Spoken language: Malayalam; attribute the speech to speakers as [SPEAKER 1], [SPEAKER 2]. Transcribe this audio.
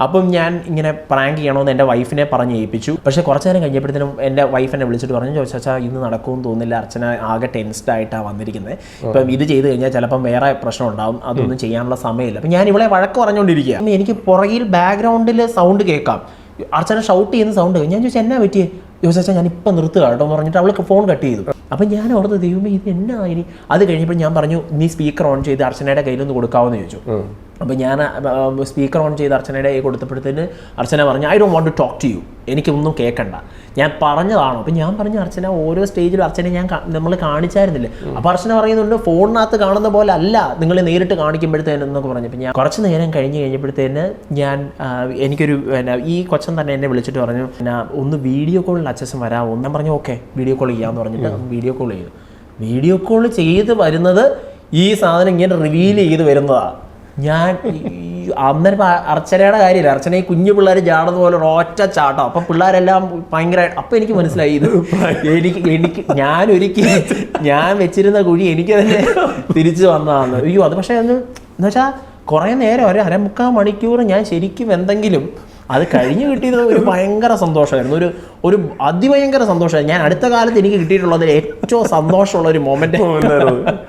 [SPEAKER 1] അപ്പം ഞാൻ ഇങ്ങനെ പ്രാങ്ക് ചെയ്യണമെന്ന് എൻ്റെ വൈഫിനെ പറഞ്ഞ് ഏൽപ്പിച്ചു. പക്ഷേ കുറച്ച് നേരം കഴിഞ്ഞപ്പോഴത്തേനും എൻ്റെ വൈഫ് എന്നെ വിളിച്ചിട്ട് പറഞ്ഞു, ചോദിച്ചാൽ ഇന്ന് നടക്കുമെന്ന് തോന്നുന്നില്ല, അർച്ചന ആകെ ടെൻസ്ഡ് ആയിട്ടാണ് വന്നിരിക്കുന്നത്, ഇപ്പം ഇത് ചെയ്ത് കഴിഞ്ഞാൽ ചിലപ്പം വേറെ പ്രശ്നം ഉണ്ടാവും, അതൊന്നും ചെയ്യാനുള്ള സമയമില്ല. അപ്പം ഞാൻ ഇവിടെ വഴക്ക് പറഞ്ഞുകൊണ്ടിരിക്കുക. എനിക്ക് പുറകിൽ ബാക്ക്ഗ്രൗണ്ടിൽ സൗണ്ട് കേൾക്കാം, അർച്ചന ഷൗട്ട് ചെയ്യുന്ന സൗണ്ട്. ഞാൻ ചോദിച്ചാൽ എന്നാ പറ്റിയേ? ചോദിച്ചാൽ ഞാൻ ഇപ്പം നിർത്തുക കേട്ടോ എന്ന് പറഞ്ഞിട്ട് അവൾക്ക് ഫോൺ കട്ട് ചെയ്തു. അപ്പം ഞാൻ ഓർത്ത് ദൈവമേ ഇത് എന്നാ ഇനി. അത് കഴിഞ്ഞപ്പോൾ ഞാൻ പറഞ്ഞു, നീ സ്പീക്കർ ഓൺ ചെയ്ത് അർച്ചനയുടെ കയ്യിലൊന്ന് കൊടുക്കാമെന്ന് ചോദിച്ചു. അപ്പം ഞാൻ സ്പീക്കർ ഓൺ ചെയ്ത് അർച്ചനയുടെ കൈ കൊടുത്തപ്പോഴത്തേന് അർച്ചന പറഞ്ഞു, I don't want to talk to you, എനിക്കൊന്നും കേൾക്കണ്ട, ഞാൻ പറഞ്ഞതാണോ? അപ്പം ഞാൻ പറഞ്ഞു, അർച്ചന ഓരോ സ്റ്റേജിലും അർച്ചനെ നമ്മൾ കാണിച്ചായിരുന്നില്ലേ. അപ്പോൾ അർച്ചന പറയുന്നുണ്ട്, ഫോണിനകത്ത് കാണുന്ന പോലെ അല്ല നിങ്ങൾ നേരിട്ട് കാണിക്കുമ്പോഴത്തേനെന്നൊക്കെ പറഞ്ഞു. അപ്പം ഞാൻ കുറച്ച് നേരം കഴിഞ്ഞപ്പോഴത്തേന് എനിക്കൊരു ഈ കൊച്ചൻ തന്നെ എന്നെ വിളിച്ചിട്ട് പറഞ്ഞു, ഒന്ന് വീഡിയോ കോളിൽ അച്ഛൻ വരാമോ? ഞാൻ പറഞ്ഞു ഓക്കെ വീഡിയോ കോൾ ചെയ്യാമെന്ന് പറഞ്ഞിട്ട് വീഡിയോ കോൾ ചെയ്തു. വീഡിയോ കോൾ ചെയ്ത് വരുന്നത് ഈ സാധനം ഇങ്ങനെ റിവീൽ ചെയ്ത് വരുന്നതാണ്. ഞാൻ അന്നേരം അർച്ചനയുടെ കാര്യമില്ല, അർച്ചന ഈ കുഞ്ഞു പിള്ളേർ ചാടുന്ന പോലെ ഒറ്റ ചാട്ടം. അപ്പം പിള്ളേരെല്ലാം ഭയങ്കരമായിട്ട്. അപ്പം എനിക്ക് മനസ്സിലായി ഇത് ഞാൻ വെച്ചിരുന്ന കുഴി എനിക്ക് തന്നെ തിരിച്ചു വന്നതാണ്. അയ്യോ അത് പക്ഷേ എന്ന് വെച്ചാൽ കുറേ നേരം ഒരു 1/4 മണിക്കൂർ ഞാൻ ശരിക്കും എന്തെങ്കിലും അത് കഴിഞ്ഞ് കിട്ടിയത് ഒരു ഭയങ്കര സന്തോഷമായിരുന്നു, ഒരു അതിഭയങ്കര സന്തോഷമായിരുന്നു. ഞാൻ അടുത്ത കാലത്ത് എനിക്ക് കിട്ടിയിട്ടുള്ളത് ഏറ്റവും സന്തോഷമുള്ള ഒരു മൊമെന്റ്.